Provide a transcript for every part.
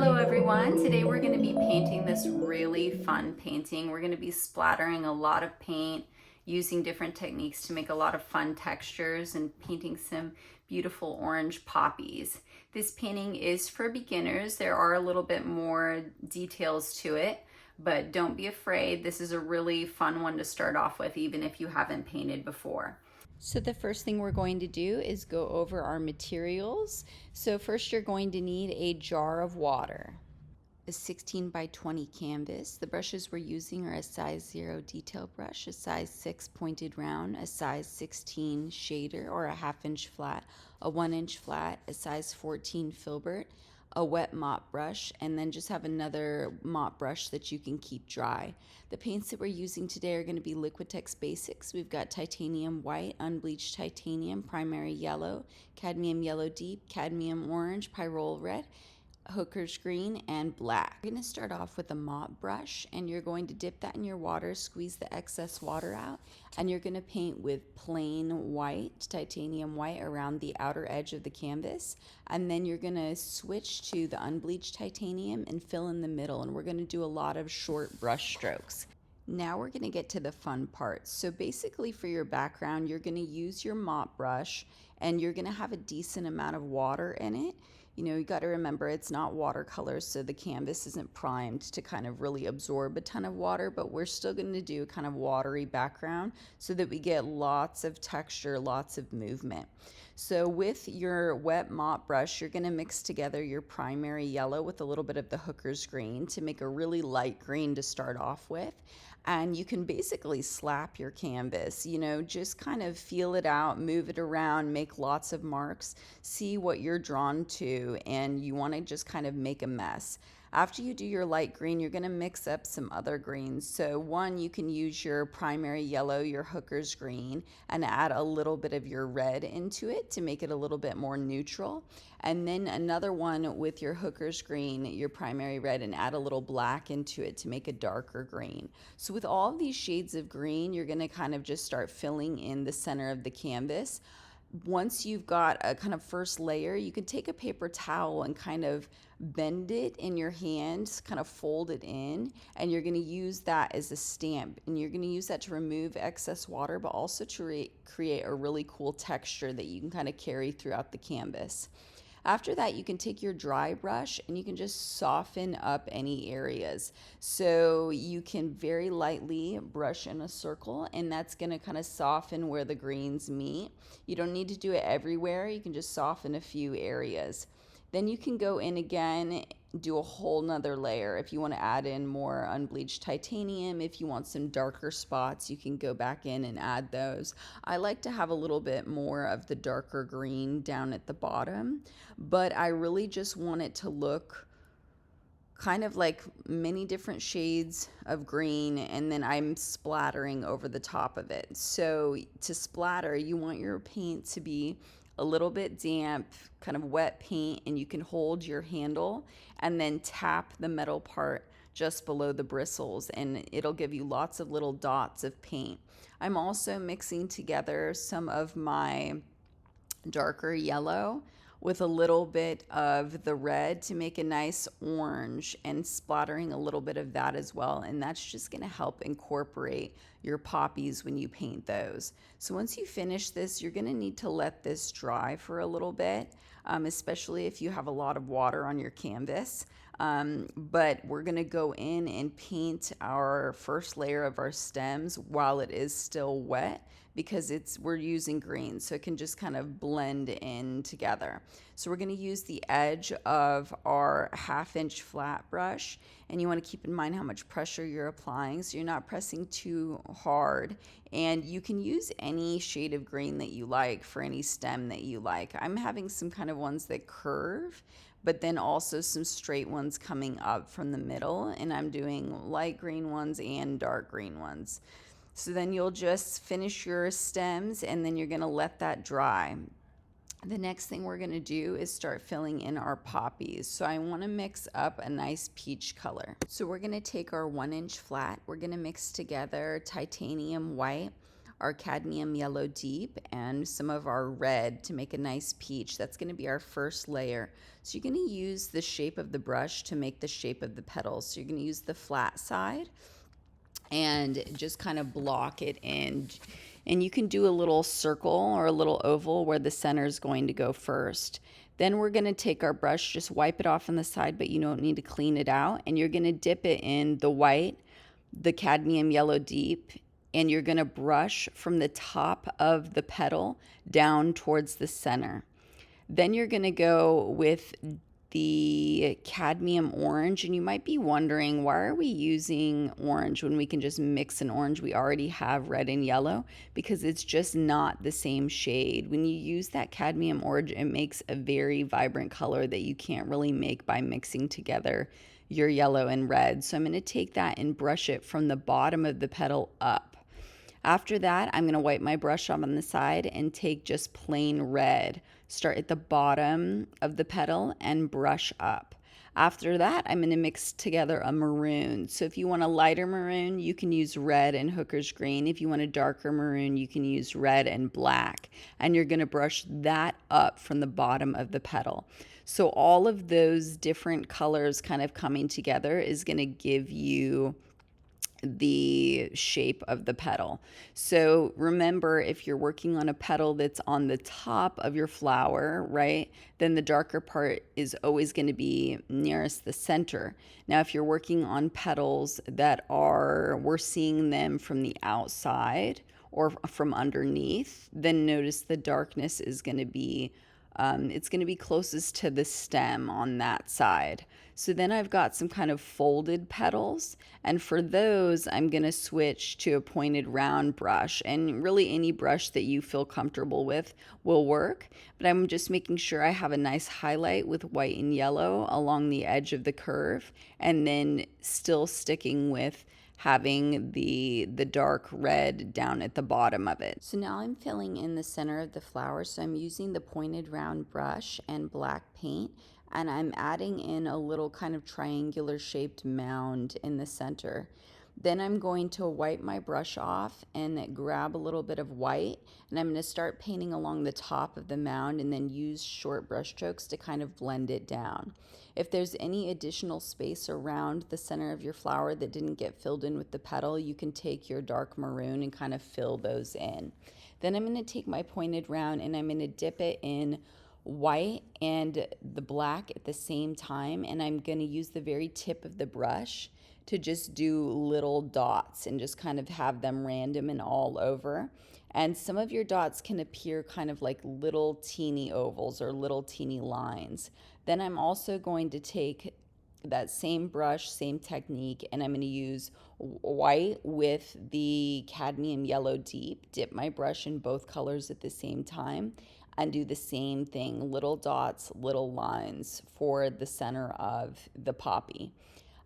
Hello everyone, today we're going to be painting this really fun painting. We're going to be splattering a lot of paint, using different techniques to make a lot of fun textures and painting some beautiful orange poppies. This painting is for beginners. There are a little bit more details to it, but don't be afraid. This is a really fun one to start off with, even if you haven't painted before. So the first thing we're going to do is go over our materials. So first you're going to need a jar of water, a 16 by 20 canvas. The brushes we're using are a size 0 detail brush, a size 6 pointed round, a size 16 shader or a 1/2 inch flat, a 1 inch flat, a size 14 filbert, a wet mop brush, and then just have another mop brush that you can keep dry. The paints that we're using today are going to be Liquitex Basics. We've got titanium white, unbleached titanium, primary yellow, cadmium yellow deep, cadmium orange, pyrrole red, hooker's green, and black. We're going to start off with a mop brush, and you're going to dip that in your water, squeeze the excess water out, and you're going to paint with plain white, titanium white, around the outer edge of the canvas. And then you're going to switch to the unbleached titanium and fill in the middle, and we're going to do a lot of short brush strokes. Now we're going to get to the fun parts. So basically for your background, you're going to use your mop brush, and you're going to have a decent amount of water in it. You know, you got to remember it's not watercolor, so the canvas isn't primed to kind of really absorb a ton of water, but we're still going to do kind of watery background so that we get lots of texture, lots of movement. So with your wet mop brush, you're going to mix together your primary yellow with a little bit of the hooker's green to make a really light green to start off with. And you can basically slap your canvas, you know, just kind of feel it out, move it around, make lots of marks, see what you're drawn to, and you want to just kind of make a mess. After you do your light green, you're going to mix up some other greens. So one, you can use your primary yellow, your hooker's green, and add a little bit of your red into it to make it a little bit more neutral. And then another one with your hooker's green, your primary red, and add a little black into it to make a darker green. So with all of these shades of green, you're going to kind of just start filling in the center of the canvas. Once you've got a kind of first layer, you can take a paper towel and kind of bend it in your hand, kind of fold it in, and you're going to use that as a stamp, and you're going to use that to remove excess water, but also to create a really cool texture that you can kind of carry throughout the canvas. After that, you can take your dry brush and you can just soften up any areas. So you can very lightly brush in a circle, and that's going to kind of soften where the greens meet. You don't need to do it everywhere. You can just soften a few areas. Then you can go in again, do a whole nother layer. If you want to add in more unbleached titanium, if you want some darker spots, you can go back in and add those. I like to have a little bit more of the darker green down at the bottom, but I really just want it to look kind of like many different shades of green, and then I'm splattering over the top of it. So to splatter, you want your paint to be a little bit damp, kind of wet paint, and you can hold your handle and then tap the metal part just below the bristles, and it'll give you lots of little dots of paint. I'm also mixing together some of my darker yellow with a little bit of the red to make a nice orange, and splattering a little bit of that as well, and that's just going to help incorporate your poppies when you paint those. So once you finish this, you're going to need to let this dry for a little bit, especially if you have a lot of water on your canvas. But we're going to go in and paint our first layer of our stems while it is still wet, because we're using green, so it can just kind of blend in together. So we're going to use the edge of our 1/2 inch flat brush, and you want to keep in mind how much pressure you're applying, so you're not pressing too hard. And you can use any shade of green that you like for any stem that you like. I'm having some kind of ones that curve, but then also some straight ones coming up from the middle, and I'm doing light green ones and dark green ones. So then you'll just finish your stems, and then you're going to let that dry. The next thing we're going to do is start filling in our poppies. So I want to mix up a nice peach color. So we're going to take our 1 inch flat. We're going to mix together titanium white, our cadmium yellow deep and some of our red to make a nice peach. That's going to be our first layer. So you're going to use the shape of the brush to make the shape of the petals. So you're going to use the flat side and just kind of block it in. And you can do a little circle or a little oval where the center is going to go first. Then we're going to take our brush, just wipe it off on the side, but you don't need to clean it out. And you're going to dip it in the white, the cadmium yellow deep, and you're going to brush from the top of the petal down towards the center. Then you're going to go with the cadmium orange, and you might be wondering, why are we using orange when we can just mix an orange? We already have red and yellow, because it's just not the same shade. When you use that cadmium orange, it makes a very vibrant color that you can't really make by mixing together your yellow and red. So I'm going to take that and brush it from the bottom of the petal up. After that, I'm going to wipe my brush off on the side and take just plain red. Start at the bottom of the petal and brush up. After that, I'm going to mix together a maroon. So if you want a lighter maroon, you can use red and hooker's green. If you want a darker maroon, you can use red and black. And you're going to brush that up from the bottom of the petal. So all of those different colors kind of coming together is going to give you the shape of the petal. So remember, if you're working on a petal that's on the top of your flower, right, then the darker part is always going to be nearest the center. Now, if you're working on petals that we're seeing them from the outside or from underneath, then notice the darkness is going to be it's going to be closest to the stem on that side. So then I've got some kind of folded petals, and for those I'm going to switch to a pointed round brush, and really any brush that you feel comfortable with will work, but I'm just making sure I have a nice highlight with white and yellow along the edge of the curve, and then still sticking with having the dark red down at the bottom of it. So now I'm filling in the center of the flower, so I'm using the pointed round brush and black paint, and I'm adding in a little kind of triangular shaped mound in the center. Then I'm going to wipe my brush off and grab a little bit of white, and I'm going to start painting along the top of the mound and then use short brush strokes to kind of blend it down. If there's any additional space around the center of your flower that didn't get filled in with the petal, you can take your dark maroon and kind of fill those in. Then I'm going to take my pointed round and I'm going to dip it in white and the black at the same time, and I'm going to use the very tip of the brush to just do little dots and just kind of have them random and all over. And some of your dots can appear kind of like little teeny ovals or little teeny lines. Then I'm also going to take that same brush, same technique, and I'm going to use white with the cadmium yellow deep, dip my brush in both colors at the same time, and do the same thing, little dots, little lines for the center of the poppy.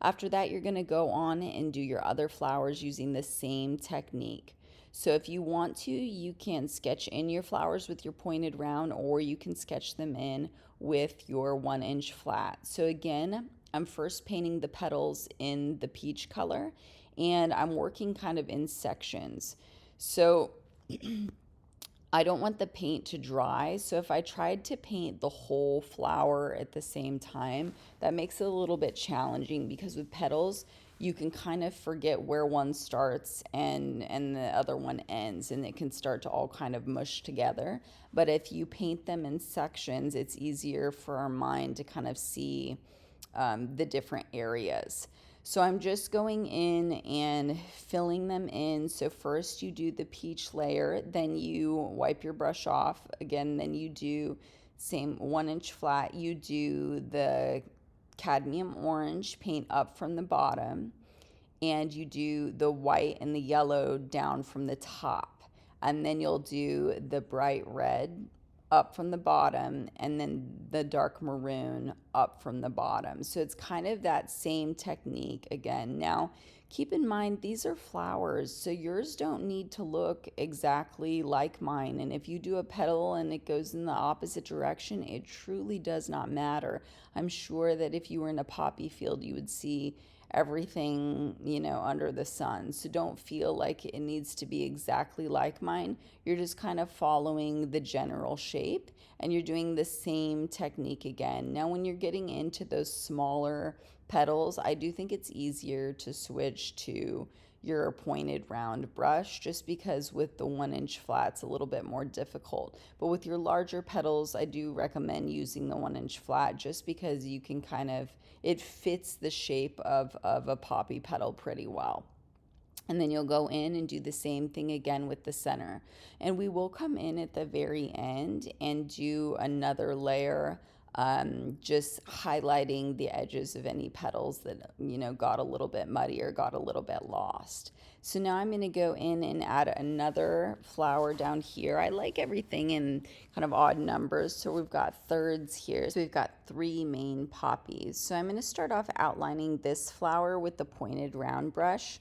After that, you're going to go on and do your other flowers using the same technique. So if you want to, you can sketch in your flowers with your pointed round, or you can sketch them in with your 1-inch flat. So again, I'm first painting the petals in the peach color, and I'm working kind of in sections. So I don't want the paint to dry, so if I tried to paint the whole flower at the same time, that makes it a little bit challenging, because with petals, you can kind of forget where one starts and the other one ends, and it can start to all kind of mush together. But if you paint them in sections, it's easier for our mind to kind of see the different areas. So I'm just going in and filling them in. So first you do the peach layer, then you wipe your brush off again, then you do same 1-inch flat, you do the cadmium orange, paint up from the bottom, and you do the white and the yellow down from the top, and then you'll do the bright red up from the bottom, and then the dark maroon up from the bottom. So it's kind of that same technique again. Now, keep in mind, these are flowers, so yours don't need to look exactly like mine. And if you do a petal and it goes in the opposite direction, it truly does not matter. I'm sure that if you were in a poppy field, you would see everything, you know, under the sun. So don't feel like it needs to be exactly like mine. You're just kind of following the general shape, and you're doing the same technique again. Now, when you're getting into those smaller petals, I do think it's easier to switch to your pointed round brush, just because with the 1-inch flat it's a little bit more difficult. But with your larger petals, I do recommend using the 1-inch flat, just because you can kind of, it fits the shape of a poppy petal pretty well. And then you'll go in and do the same thing again with the center. And we will come in at the very end and do another layer, just highlighting the edges of any petals that, you know, got a little bit muddy or got a little bit lost. So now I'm going to go in and add another flower down here. I like everything in kind of odd numbers, so we've got thirds here. So we've got 3 main poppies. So I'm going to start off outlining this flower with the pointed round brush,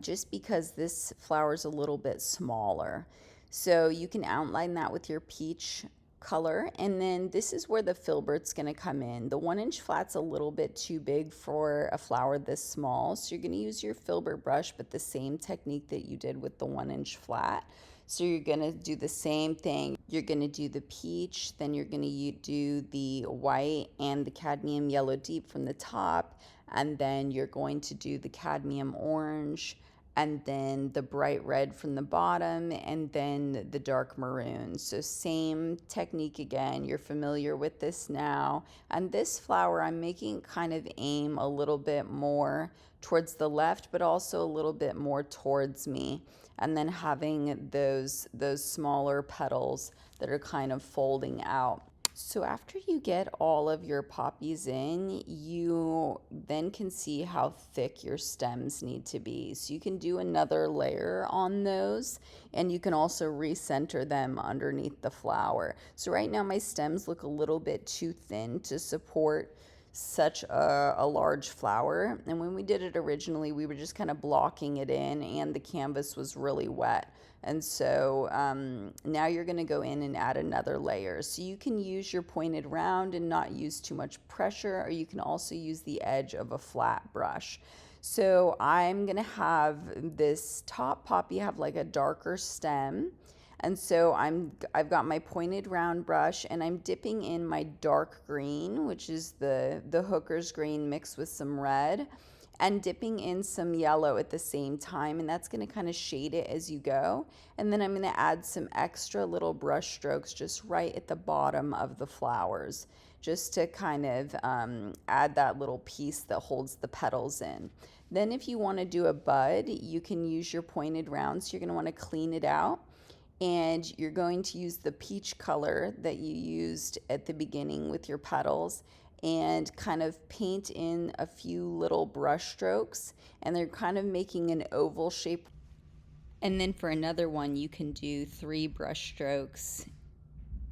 just because this flower is a little bit smaller. So you can outline that with your peach color, and then this is where the Filbert's going to come in. The 1-inch flat's a little bit too big for a flower this small, so you're going to use your Filbert brush, but the same technique that you did with the 1-inch flat. So you're going to do the same thing. You're going to do the peach, then you're going to do the white and the cadmium yellow deep from the top, and then you're going to do the cadmium orange, and then the bright red from the bottom, and then the dark maroon. So same technique again. You're familiar with this now. And this flower, I'm making kind of aim a little bit more towards the left, but also a little bit more towards me. And then having those smaller petals that are kind of folding out. So after you get all of your poppies in, you then can see how thick your stems need to be. So you can do another layer on those, and you can also recenter them underneath the flower. So right now my stems look a little bit too thin to support such a large flower. And when we did it originally, we were just kind of blocking it in, and the canvas was really wet. And so now you're going to go in and add another layer. So you can use your pointed round and not use too much pressure, or you can also use the edge of a flat brush. So I'm going to have this top poppy have like a darker stem. And so I've got my pointed round brush, and I'm dipping in my dark green, which is the hooker's green mixed with some red, and dipping in some yellow at the same time, and that's going to kind of shade it as you go. And then I'm going to add some extra little brush strokes just right at the bottom of the flowers, just to kind of add that little piece that holds the petals in. Then if you want to do a bud, you can use your pointed round. So you're going to want to clean it out, and you're going to use the peach color that you used at the beginning with your petals, and kind of paint in a few little brush strokes, and they're kind of making an oval shape. And then for another one, you can do 3 brush strokes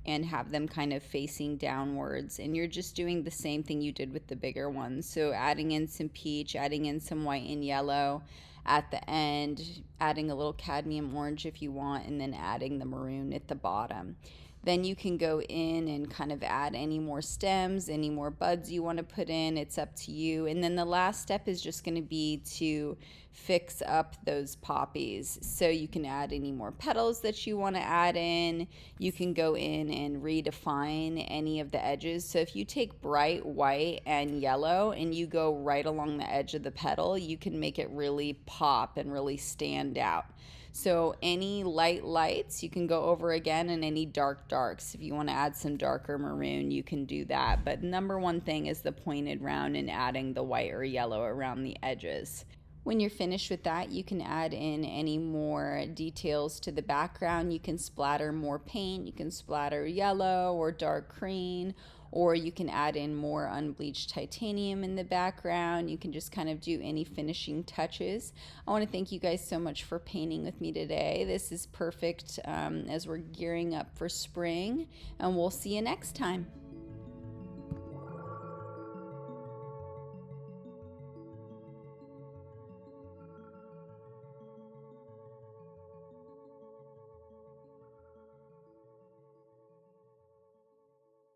and have them kind of facing downwards, and you're just doing the same thing you did with the bigger ones. So adding in some peach, adding in some white and yellow at the end, adding a little cadmium orange if you want, and then adding the maroon at the bottom. Then you can go in and kind of add any more stems, any more buds you want to put in. It's up to you. And then the last step is just going to be to fix up those poppies. So you can add any more petals that you want to add in. You can go in and redefine any of the edges. So if you take bright white and yellow and you go right along the edge of the petal, you can make it really pop and really stand out. So any light lights you can go over again, and any dark darks. If you want to add some darker maroon, you can do that. But number one thing is the pointed round and adding the white or yellow around the edges. When you're finished with that, you can add in any more details to the background. You can splatter more paint. You can splatter yellow or dark green, or you can add in more unbleached titanium in the background. You can just kind of do any finishing touches. I want to thank you guys so much for painting with me today. This is perfect as we're gearing up for spring, and we'll see you next time.